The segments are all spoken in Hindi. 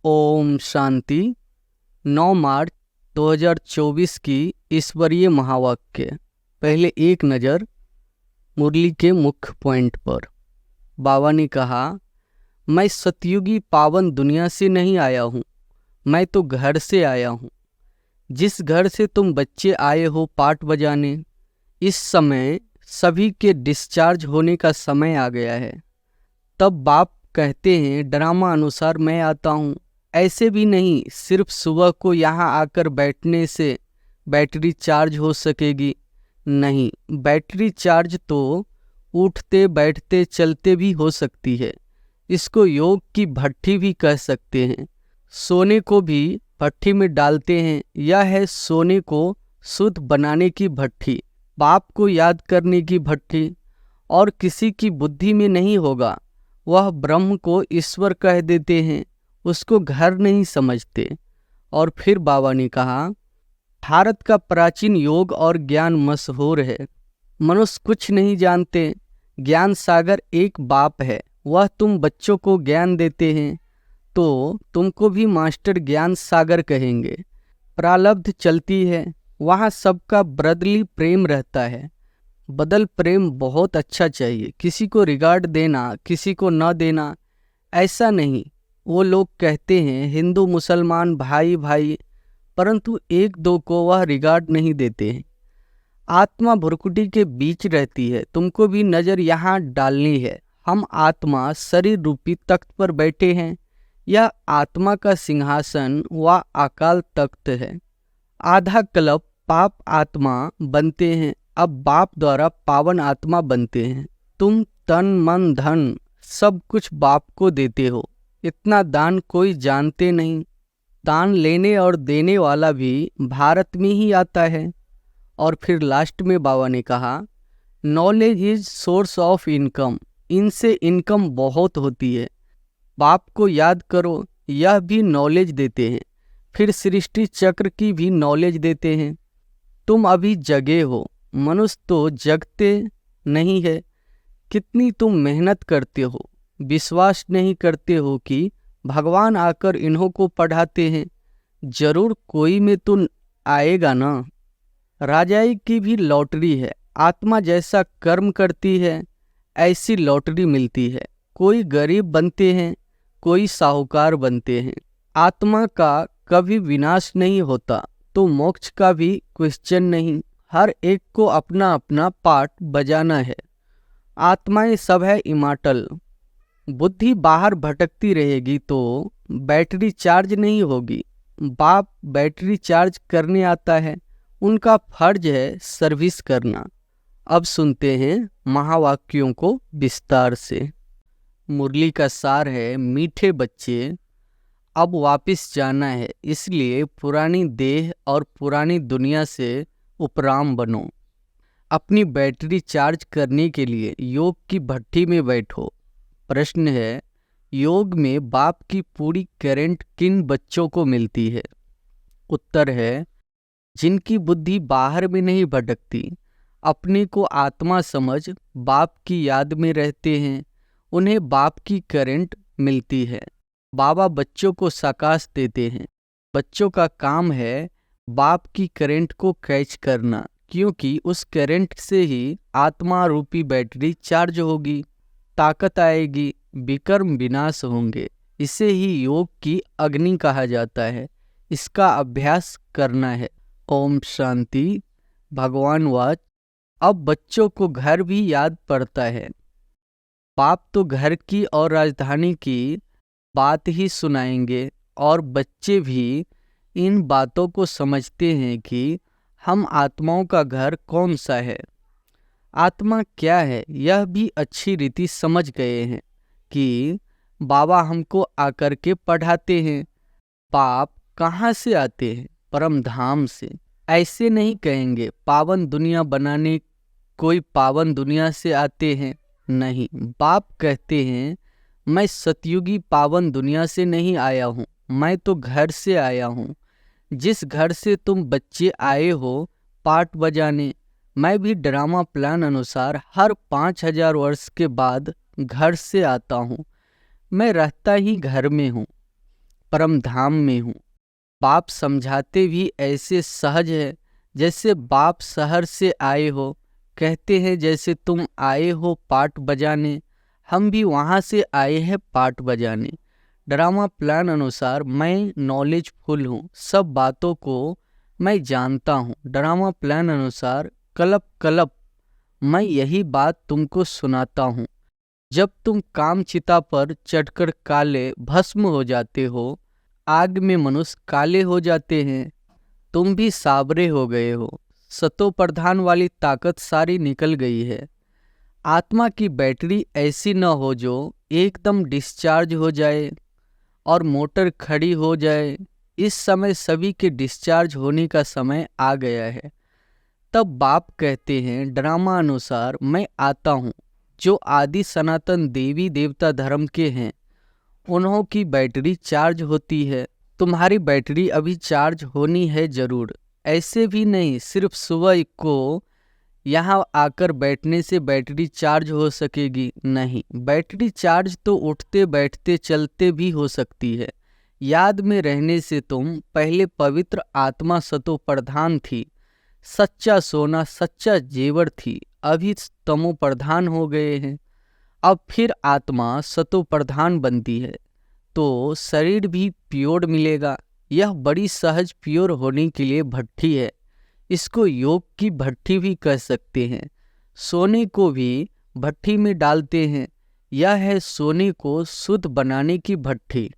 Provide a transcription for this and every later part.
ओम शांति। 9 मार्च 2024 की ईश्वरीय महावाक्य। पहले एक नज़र मुरली के मुख्य पॉइंट पर। बाबा ने कहा, मैं सतयुगी पावन दुनिया से नहीं आया हूँ, मैं तो घर से आया हूँ। जिस घर से तुम बच्चे आए हो पाठ बजाने, इस समय सभी के डिस्चार्ज होने का समय आ गया है। तब बाप कहते हैं ड्रामा अनुसार मैं आता हूँ। ऐसे भी नहीं सिर्फ सुबह को यहाँ आकर बैठने से बैटरी चार्ज हो सकेगी, नहीं, बैटरी चार्ज तो उठते बैठते चलते भी हो सकती है। इसको योग की भट्ठी भी कह सकते हैं। सोने को भी भट्ठी में डालते हैं। यह है सोने को शुद्ध बनाने की भट्ठी, बाप को याद करने की भट्ठी। और किसी की बुद्धि में नहीं होगा, वह ब्रह्म को ईश्वर कह देते हैं, उसको घर नहीं समझते। और फिर बाबा ने कहा, भारत का प्राचीन योग और ज्ञान मशहूर है। मनुष्य कुछ नहीं जानते। ज्ञान सागर एक बाप है, वह तुम बच्चों को ज्ञान देते हैं तो तुमको भी मास्टर ज्ञान सागर कहेंगे। प्रारब्ध चलती है, वहाँ सबका ब्रदरली प्रेम रहता है। बदल प्रेम बहुत अच्छा चाहिए। किसी को रिगार्ड देना, किसी को न देना, ऐसा नहीं। वो लोग कहते हैं हिंदू मुसलमान भाई भाई, परंतु एक दो को वह रिगार्ड नहीं देते हैं। आत्मा भुरकुटी के बीच रहती है, तुमको भी नज़र यहाँ डालनी है। हम आत्मा शरीर रूपी तख्त पर बैठे हैं। यह आत्मा का सिंहासन व अकाल तख्त है। आधा कल्प पाप आत्मा बनते हैं, अब बाप द्वारा पावन आत्मा बनते हैं। तुम तन मन धन सब कुछ बाप को देते हो। इतना दान कोई जानते नहीं। दान लेने और देने वाला भी भारत में ही आता है। और फिर लास्ट में बाबा ने कहा, knowledge is source of income. इनसे इनकम बहुत होती है। बाप को याद करो, यह भी नॉलेज देते हैं। फिर सृष्टि चक्र की भी नॉलेज देते हैं। तुम अभी जगे हो, मनुष्य तो जगते नहीं है। कितनी तुम मेहनत करते हो, विश्वास नहीं करते हो कि भगवान आकर इन्हों को पढ़ाते हैं। जरूर कोई में तो आएगा ना। राजाई की भी लॉटरी है। आत्मा जैसा कर्म करती है ऐसी लॉटरी मिलती है। कोई गरीब बनते हैं, कोई साहूकार बनते हैं। आत्मा का कभी विनाश नहीं होता, तो मोक्ष का भी क्वेश्चन नहीं। हर एक को अपना अपना पार्ट बजाना है। आत्माएं सब है इमॉर्टल। बुद्धि बाहर भटकती रहेगी तो बैटरी चार्ज नहीं होगी। बाप बैटरी चार्ज करने आता है, उनका फर्ज है सर्विस करना। अब सुनते हैं महावाक्यों को विस्तार से। मुरली का सार है, मीठे बच्चे, अब वापस जाना है, इसलिए पुरानी देह और पुरानी दुनिया से उपराम बनो। अपनी बैटरी चार्ज करने के लिए योग की भट्ठी में बैठो। प्रश्न है, योग में बाप की पूरी करंट किन बच्चों को मिलती है? उत्तर है, जिनकी बुद्धि बाहर में नहीं भटकती, अपने को आत्मा समझ बाप की याद में रहते हैं, उन्हें बाप की करंट मिलती है। बाबा बच्चों को साकाश देते हैं। बच्चों का काम है बाप की करंट को कैच करना, क्योंकि उस करंट से ही आत्मा रूपी बैटरी चार्ज होगी, ताकत आएगी, विकर्म विनाश होंगे। इसे ही योग की अग्नि कहा जाता है। इसका अभ्यास करना है। ओम शांति। भगवान वाच, अब बच्चों को घर भी याद पड़ता है। बाप तो घर की और राजधानी की बात ही सुनाएंगे, और बच्चे भी इन बातों को समझते हैं कि हम आत्माओं का घर कौन सा है, आत्मा क्या है। यह भी अच्छी रीति समझ गए हैं कि बाबा हमको आकर के पढ़ाते हैं। बाप कहाँ से आते हैं? परम धाम से। ऐसे नहीं कहेंगे पावन दुनिया बनाने कोई पावन दुनिया से आते हैं, नहीं। बाप कहते हैं मैं सतयुगी पावन दुनिया से नहीं आया हूँ, मैं तो घर से आया हूँ। जिस घर से तुम बच्चे आए हो पाठ बजाने, मैं भी ड्रामा प्लान अनुसार हर 5000 वर्ष के बाद घर से आता हूँ। मैं रहता ही घर में हूँ, परम धाम में हूँ। बाप समझाते भी ऐसे सहज है जैसे बाप शहर से आए हो। कहते हैं जैसे तुम आए हो पाट बजाने, हम भी वहाँ से आए हैं पाट बजाने। ड्रामा प्लान अनुसार मैं नॉलेजफुल हूँ, सब बातों को मैं जानता हूँ। ड्रामा प्लान अनुसार कलप कलप मैं यही बात तुमको सुनाता हूँ। जब तुम काम चिता पर चढ़कर काले भस्म हो जाते हो, आग में मनुष्य काले हो जाते हैं, तुम भी साबरे हो गए हो। सतो प्रधान वाली ताकत सारी निकल गई है। आत्मा की बैटरी ऐसी न हो जो एकदम डिस्चार्ज हो जाए और मोटर खड़ी हो जाए। इस समय सभी के डिस्चार्ज होने का समय आ गया है। तब बाप कहते हैं ड्रामा अनुसार मैं आता हूँ। जो आदि सनातन देवी देवता धर्म के हैं उन्हों की बैटरी चार्ज होती है। तुम्हारी बैटरी अभी चार्ज होनी है जरूर। ऐसे भी नहीं सिर्फ सुबह को यहाँ आकर बैठने से बैटरी चार्ज हो सकेगी, नहीं। बैटरी चार्ज तो उठते बैठते चलते भी हो सकती है। याद में रहने से तुम पहले पवित्र आत्मा सतो प्रधान थी, सच्चा सोना सच्चा जेवर थी, अभी तमो प्रधान हो गए हैं। अब फिर आत्मा सतो प्रधान बनती है तो शरीर भी प्योर मिलेगा। यह बड़ी सहज प्योर होने के लिए भट्ठी है। इसको योग की भट्ठी भी कह सकते हैं। सोने को भी भट्ठी में डालते हैं। यह है सोने को शुद्ध बनाने की भट्ठी,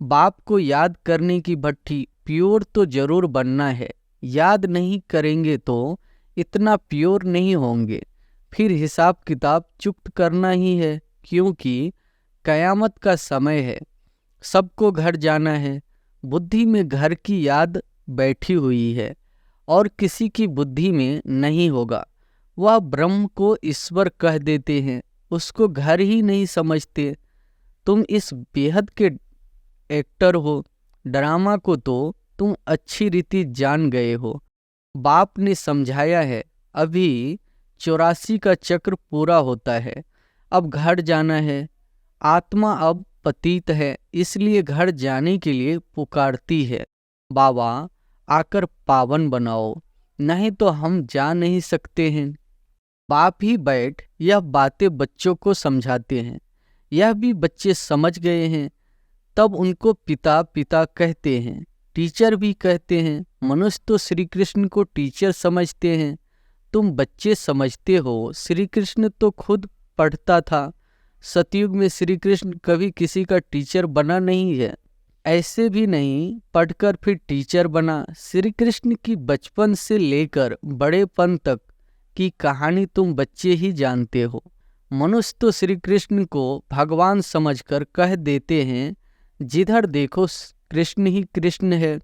बाप को याद करने की भट्ठी। प्योर तो जरूर बनना है, याद नहीं करेंगे तो इतना प्योर नहीं होंगे। फिर हिसाब किताब चुक्त करना ही है, क्योंकि कयामत का समय है, सबको घर जाना है। बुद्धि में घर की याद बैठी हुई है और किसी की बुद्धि में नहीं होगा। वह ब्रह्म को ईश्वर कह देते हैं, उसको घर ही नहीं समझते। तुम इस बेहद के एक्टर हो। ड्रामा को तो तुम अच्छी रीति जान गए हो। बाप ने समझाया है अभी 84 का चक्र पूरा होता है, अब घर जाना है। आत्मा अब पतित है, इसलिए घर जाने के लिए पुकारती है, बाबा आकर पावन बनाओ, नहीं तो हम जा नहीं सकते हैं। बाप ही बैठ यह बातें बच्चों को समझाते हैं। यह भी बच्चे समझ गए हैं। तब उनको पिता पिता कहते हैं, टीचर भी कहते हैं। मनुष्य तो श्री कृष्ण को टीचर समझते हैं। तुम बच्चे समझते हो, श्री कृष्ण तो खुद पढ़ता था। सतयुग में श्री कृष्ण कभी किसी का टीचर बना नहीं है। ऐसे भी नहीं पढ़कर फिर टीचर बना। श्री कृष्ण की बचपन से लेकर बड़ेपन तक की कहानी तुम बच्चे ही जानते हो। मनुष्य तो श्री कृष्ण को भगवान समझकर कह देते हैं, जिधर देखो कृष्ण ही कृष्ण है।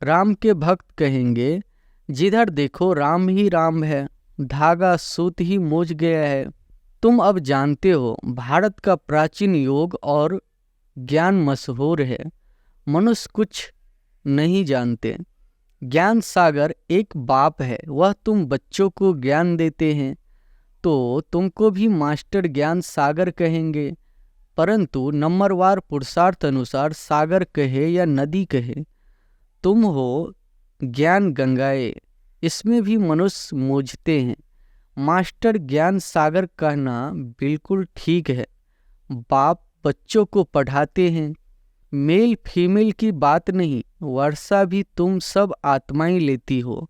राम के भक्त कहेंगे, जिधर देखो राम ही राम है, धागा सूत ही मूझ गया है। तुम अब जानते हो भारत का प्राचीन योग और ज्ञान मशहूर है। मनुष्य कुछ नहीं जानते। ज्ञान सागर एक बाप है, वह तुम बच्चों को ज्ञान देते हैं तो तुमको भी मास्टर ज्ञान सागर कहेंगे। परंतु नंबरवार पुरुषार्थ अनुसार सागर कहे या नदी कहे, तुम हो ज्ञान गंगाए, इसमें भी मनुष्य मूझते हैं। मास्टर ज्ञान सागर कहना बिल्कुल ठीक है। बाप बच्चों को पढ़ाते हैं। मेल फीमेल की बात नहीं, वर्षा भी तुम सब आत्माएं लेती हो।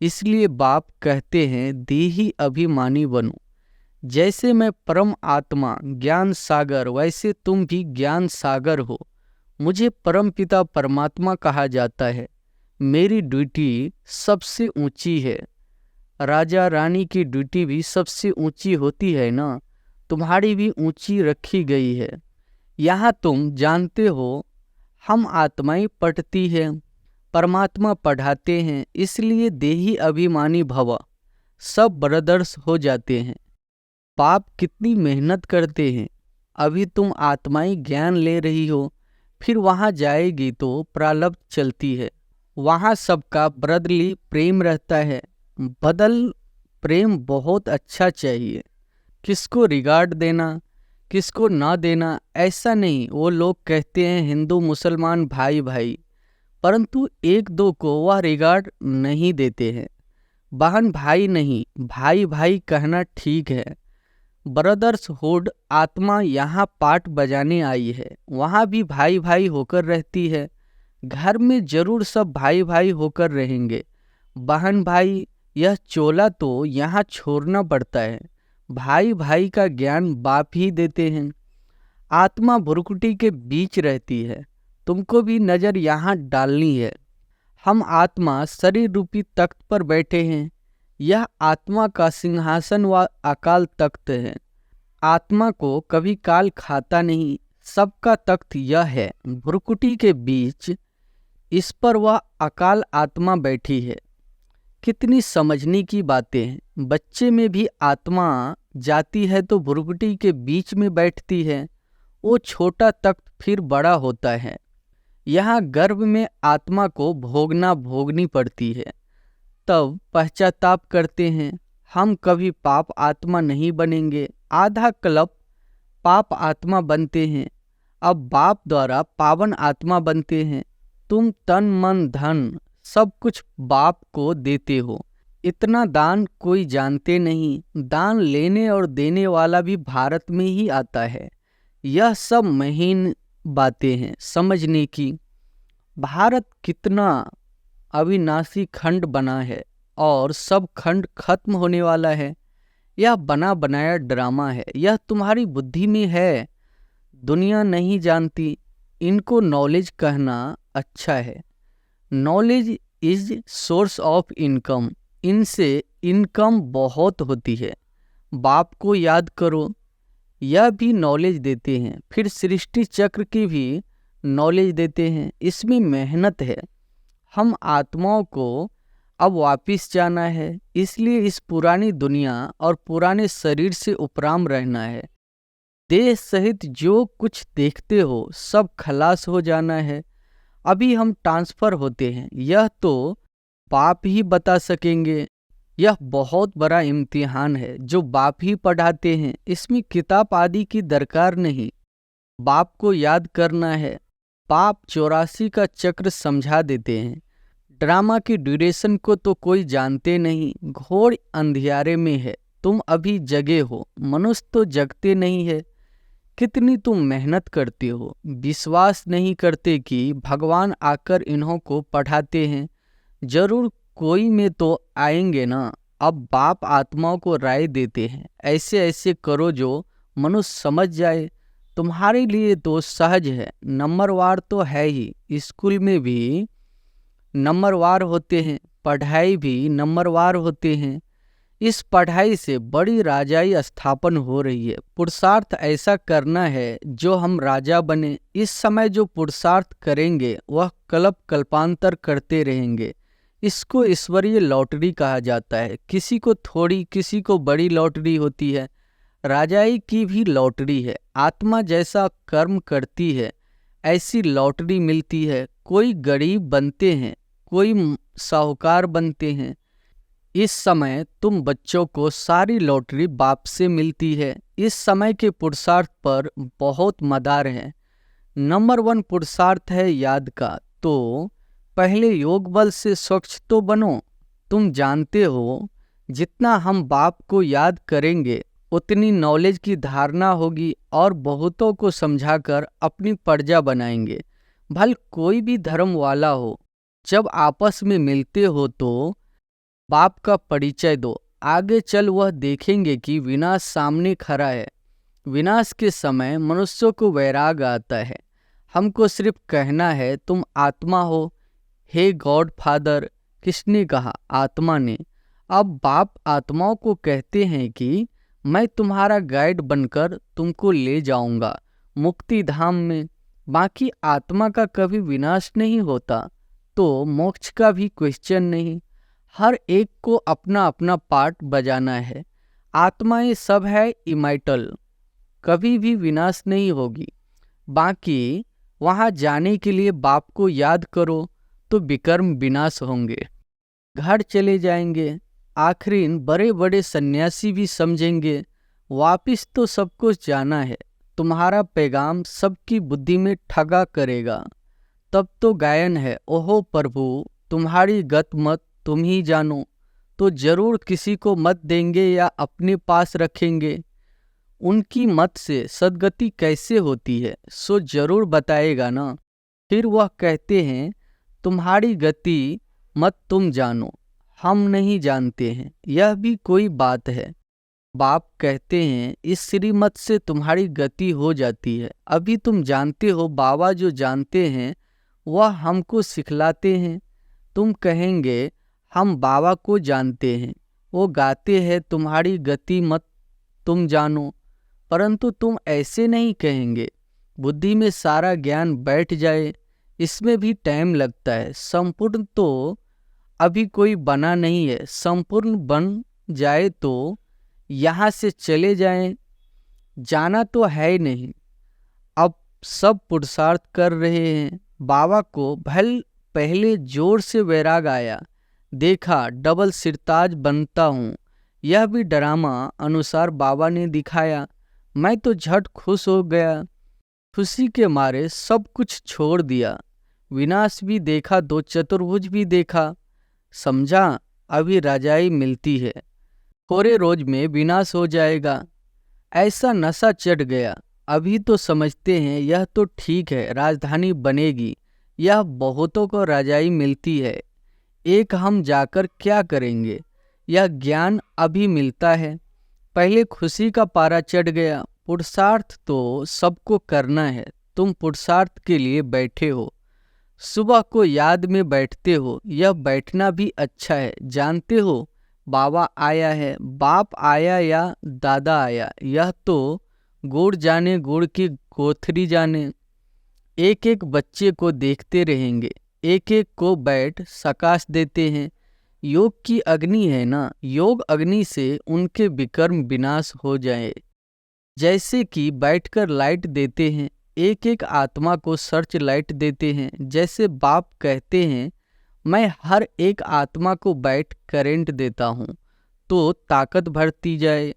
इसलिए बाप कहते हैं देही अभिमानी बनो। जैसे मैं परम आत्मा ज्ञान सागर, वैसे तुम भी ज्ञान सागर हो। मुझे परम पिता परमात्मा कहा जाता है। मेरी ड्यूटी सबसे ऊंची है। राजा रानी की ड्यूटी भी सबसे ऊंची होती है ना, तुम्हारी भी ऊंची रखी गई है। यहाँ तुम जानते हो हम आत्माएं पढ़ती हैं, परमात्मा पढ़ाते हैं, इसलिए देही अभिमानी भव, सब ब्रदर्स हो जाते हैं। बाप कितनी मेहनत करते हैं। अभी तुम आत्माएं ज्ञान ले रही हो, फिर वहाँ जाएगी तो प्रारब्ध चलती है। वहाँ सबका ब्रदरली प्रेम रहता है। बदल प्रेम बहुत अच्छा चाहिए। किसको रिगार्ड देना, किसको ना देना ऐसा नहीं। वो लोग कहते हैं हिंदू मुसलमान भाई भाई, परंतु एक दो को वह रिगार्ड नहीं देते हैं। बहन भाई नहीं, भाई भाई कहना ठीक है। ब्रदर्सहुड आत्मा यहाँ पाठ बजाने आई है, वहाँ भी भाई भाई होकर रहती है। घर में जरूर सब भाई भाई होकर रहेंगे। बहन भाई यह चोला तो यहाँ छोड़ना पड़ता है। भाई भाई का ज्ञान बाप ही देते हैं। आत्मा भुरकुटी के बीच रहती है, तुमको भी नजर यहाँ डालनी है। हम आत्मा शरीर रूपी तख्त पर बैठे हैं। यह आत्मा का सिंहासन व अकाल तख्त है। आत्मा को कभी काल खाता नहीं। सबका तख्त यह है, भुरकुटी के बीच। इस पर वह अकाल आत्मा बैठी है। कितनी समझने की बातें हैं। बच्चे में भी आत्मा जाती है तो भुरकुटी के बीच में बैठती है। वो छोटा तख्त फिर बड़ा होता है। यहाँ गर्भ में आत्मा को भोगनी पड़ती है। तब पश्चाताप करते हैं, हम कभी पाप आत्मा नहीं बनेंगे। आधा कल्प पाप आत्मा बनते हैं, अब बाप द्वारा पावन आत्मा बनते हैं। तुम तन मन धन सब कुछ बाप को देते हो। इतना दान कोई जानते नहीं। दान लेने और देने वाला भी भारत में ही आता है। यह सब महीन बातें हैं समझने की। भारत कितना अविनाशी खंड बना है और सब खंड खत्म होने वाला है। यह बना बनाया ड्रामा है। यह तुम्हारी बुद्धि में है, दुनिया नहीं जानती। इनको नॉलेज कहना अच्छा है। Knowledge is source of income. इनसे इनकम बहुत होती है। बाप को याद करो, यह भी नॉलेज देते हैं। फिर सृष्टि चक्र की भी नॉलेज देते हैं। इसमें मेहनत है। हम आत्माओं को अब वापिस जाना है, इसलिए इस पुरानी दुनिया और पुराने शरीर से उपराम रहना है। देह सहित जो कुछ देखते हो सब खलास हो जाना है। अभी हम ट्रांसफर होते हैं, यह तो बाप ही बता सकेंगे। यह बहुत बड़ा इम्तिहान है जो बाप ही पढ़ाते हैं। इसमें किताब आदि की दरकार नहीं। बाप को याद करना है। बाप 84 का चक्र समझा देते हैं। ड्रामा की ड्यूरेशन को तो कोई जानते नहीं। घोर अंधियारे में है, तुम अभी जगे हो। मनुष्य तो जगते नहीं है। कितनी तुम मेहनत करते हो, विश्वास नहीं करते कि भगवान आकर इन्हों को पढ़ाते हैं। जरूर कोई में तो आएंगे ना। अब बाप आत्माओं को राय देते हैं, ऐसे ऐसे करो जो मनुष्य समझ जाए। तुम्हारे लिए तो सहज है। नंबरवार तो है ही। स्कूल में भी नंबरवार होते हैं, पढ़ाई भी नंबरवार होते हैं। इस पढ़ाई से बड़ी राजाई स्थापन हो रही है। पुरुषार्थ ऐसा करना है जो हम राजा बने। इस समय जो पुरुषार्थ करेंगे वह कल्प कल्पांतर करते रहेंगे। इसको ईश्वरीय लॉटरी कहा जाता है। किसी को थोड़ी, किसी को बड़ी लॉटरी होती है। राजाई की भी लॉटरी है। आत्मा जैसा कर्म करती है ऐसी लॉटरी मिलती है। कोई गरीब बनते हैं, कोई साहूकार बनते हैं। इस समय तुम बच्चों को सारी लॉटरी बाप से मिलती है। इस समय के पुरुषार्थ पर बहुत मदार है। नंबर 1 पुरुषार्थ है याद का। तो पहले योग बल से स्वच्छ तो बनो। तुम जानते हो जितना हम बाप को याद करेंगे उतनी नॉलेज की धारणा होगी और बहुतों को समझाकर अपनी प्रजा बनाएंगे। भल कोई भी धर्म वाला हो, जब आपस में मिलते हो तो बाप का परिचय दो। आगे चल वह देखेंगे कि विनाश सामने खड़ा है। विनाश के समय मनुष्यों को वैराग आता है। हमको सिर्फ कहना है तुम आत्मा हो। हे गॉड फादर, किसने कहा? आत्मा ने। अब बाप आत्माओं को कहते हैं कि मैं तुम्हारा गाइड बनकर तुमको ले जाऊंगा मुक्ति धाम में। बाकी आत्मा का कभी विनाश नहीं होता तो मोक्ष का भी क्वेश्चन नहीं। हर एक को अपना अपना पार्ट बजाना है। आत्माएं सब है इमॉर्टल, कभी भी विनाश नहीं होगी। बाकी वहाँ जाने के लिए बाप को याद करो तो विकर्म विनाश होंगे, घर चले जाएंगे। आखिरीन बड़े बड़े सन्यासी भी समझेंगे वापिस तो सब कुछ जाना है। तुम्हारा पैगाम सबकी बुद्धि में ठगा करेगा। तब तो गायन है, ओहो प्रभु तुम्हारी गत मत तुम ही जानो। तो जरूर किसी को मत देंगे या अपने पास रखेंगे। उनकी मत से सद्गति कैसे होती है सो जरूर बताएगा ना। फिर वह कहते हैं तुम्हारी गति मत तुम जानो, हम नहीं जानते हैं, यह भी कोई बात है। बाप कहते हैं इस श्रीमत से तुम्हारी गति हो जाती है। अभी तुम जानते हो, बाबा जो जानते हैं वह हमको सिखलाते हैं। तुम कहेंगे हम बाबा को जानते हैं, वो गाते हैं तुम्हारी गति मत तुम जानो, परंतु तुम ऐसे नहीं कहेंगे। बुद्धि में सारा ज्ञान बैठ जाए, इसमें भी टाइम लगता है। संपूर्ण तो अभी कोई बना नहीं है, संपूर्ण बन जाए तो यहाँ से चले जाएं। जाना तो है नहीं, अब सब पुरुषार्थ कर रहे हैं। बाबा को पहले जोर से वैराग आया, देखा डबल सिरताज बनता हूँ। यह भी ड्रामा अनुसार बाबा ने दिखाया। मैं तो झट खुश हो गया, खुशी के मारे सब कुछ छोड़ दिया। विनाश भी देखा, दो चतुर्भुज भी देखा। समझा, अभी रजाई मिलती है, थोड़े रोज में विनाश हो जाएगा। ऐसा नशा चढ़ गया। अभी तो समझते हैं यह तो ठीक है, राजधानी बनेगी, यह बहुतों को रजाई मिलती है, एक हम जाकर क्या करेंगे। यह ज्ञान अभी मिलता है। पहले खुशी का पारा चढ़ गया। पुरुषार्थ तो सबको करना है, तुम पुरुषार्थ के लिए बैठे हो, सुबह को याद में बैठते हो। यह बैठना भी अच्छा है। जानते हो बाबा आया है, बाप आया या दादा आया, यह तो गुड़ जाने गुड़ की कोथरी जाने। एक एक बच्चे को देखते रहेंगे, एक एक को बैठ सकाश देते हैं। योग की अग्नि है ना, योग अग्नि से उनके विकर्म विनाश हो जाए। जैसे कि बैठकर लाइट देते हैं, एक एक आत्मा को सर्च लाइट देते हैं। जैसे बाप कहते हैं मैं हर एक आत्मा को बैठ करेंट देता हूँ तो ताकत बढ़ती जाए।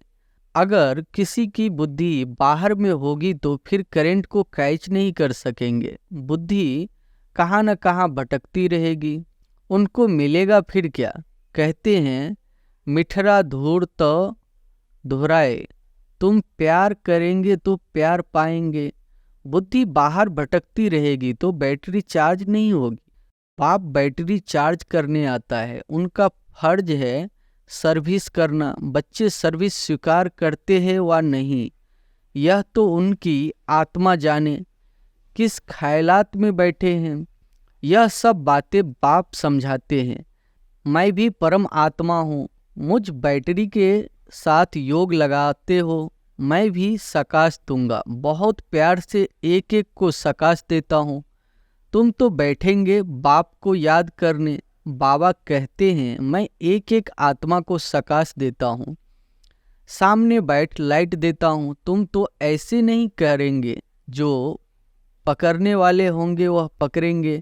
अगर किसी की बुद्धि बाहर में होगी तो फिर करंट को कैच नहीं कर सकेंगे। बुद्धि कहाँ न कहाँ भटकती रहेगी, उनको मिलेगा फिर क्या। कहते हैं मिठरा धूर तो दोहराए, तुम प्यार करेंगे तो प्यार पाएंगे। बुद्धि बाहर भटकती रहेगी तो बैटरी चार्ज नहीं होगी। बाप बैटरी चार्ज करने आता है, उनका फर्ज है सर्विस करना। बच्चे सर्विस स्वीकार करते हैं व नहीं, यह तो उनकी आत्मा जाने किस ख्यालात में बैठे हैं। यह सब बातें बाप समझाते हैं। मैं भी परम आत्मा हूँ, मुझ बैटरी के साथ योग लगाते हो, मैं भी सकाश दूंगा। बहुत प्यार से एक एक को सकाश देता हूँ। तुम तो बैठेंगे बाप को याद करने। बाबा कहते हैं मैं एक एक आत्मा को सकाश देता हूँ, सामने बैठ लाइट देता हूँ। तुम तो ऐसे नहीं करेंगे, जो पकड़ने वाले होंगे वह पकड़ेंगे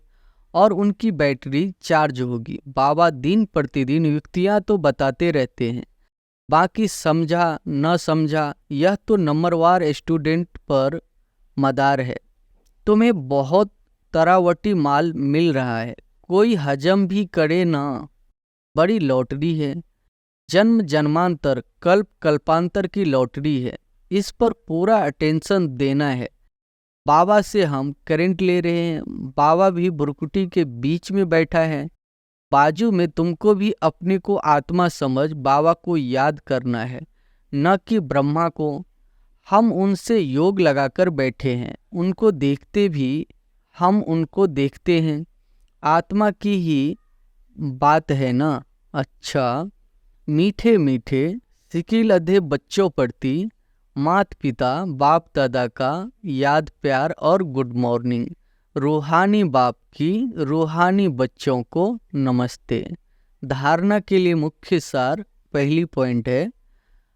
और उनकी बैटरी चार्ज होगी। बाबा दिन प्रतिदिन युक्तियाँ तो बताते रहते हैं, बाकी समझा न समझा यह तो नंबरवार स्टूडेंट पर मदार है। तुम्हें बहुत तरावटी माल मिल रहा है, कोई हजम भी करे ना, बड़ी लॉटरी है। जन्म जन्मांतर कल्प कल्पांतर की लॉटरी है, इस पर पूरा अटेंशन देना है। बाबा से हम करंट ले रहे हैं, बाबा भी बुरकुटी के बीच में बैठा है, बाजू में। तुमको भी अपने को आत्मा समझ बाबा को याद करना है, न कि ब्रह्मा को। हम उनसे योग लगाकर बैठे हैं, उनको देखते भी हम उनको देखते हैं। आत्मा की ही बात है ना। अच्छा, मीठे मीठे सिकिल अधे बच्चों प्रति माता पिता बाप दादा का याद प्यार और गुड मॉर्निंग। रूहानी बाप की रूहानी बच्चों को नमस्ते। धारणा के लिए मुख्य सार पहली पॉइंट है,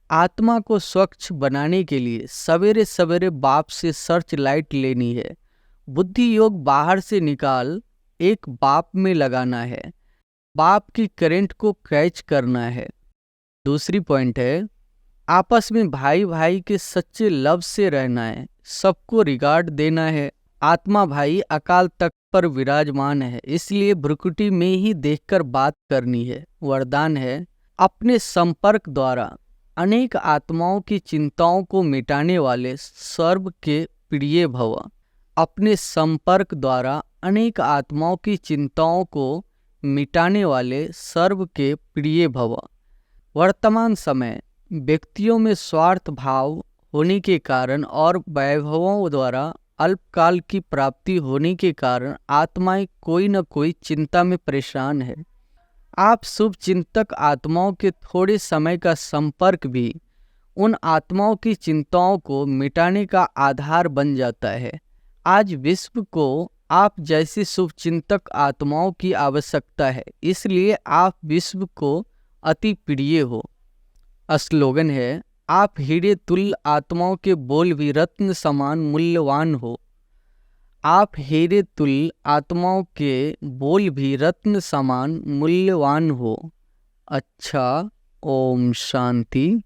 आत्मा को स्वच्छ बनाने के लिए सवेरे सवेरे बाप से सर्च लाइट लेनी है। बुद्धि योग बाहर से निकाल एक बाप में लगाना है, बाप की करंट को कैच करना है। दूसरी पॉइंट है, आपस में भाई भाई के सच्चे लव से रहना है। सबको रिगार्ड देना है। आत्मा भाई अकाल तख्त पर विराजमान है, इसलिए भ्रुकुटी में ही देखकर बात करनी है। वरदान है, अपने संपर्क द्वारा अनेक आत्माओं की चिंताओं को मिटाने वाले सर्व के प्रिय भव। अपने संपर्क द्वारा अनेक आत्माओं की चिंताओं को मिटाने वाले सर्व के प्रिय भव। वर्तमान समय व्यक्तियों में स्वार्थ भाव होने के कारण और वैभवों द्वारा अल्पकाल की प्राप्ति होने के कारण आत्माएं कोई न कोई चिंता में परेशान है। आप शुभ चिंतक आत्माओं के थोड़े समय का संपर्क भी उन आत्माओं की चिंताओं को मिटाने का आधार बन जाता है। आज विश्व को आप जैसी शुभचिंतक आत्माओं की आवश्यकता है, इसलिए आप विश्व को अति प्रिय हो। स्लोगन है, आप हीरे तुल्य आत्माओं के बोल भी रत्न समान मूल्यवान हो। आप हीरे तुल्य आत्माओं के बोल भी रत्न समान मूल्यवान हो। अच्छा, ओम शांति।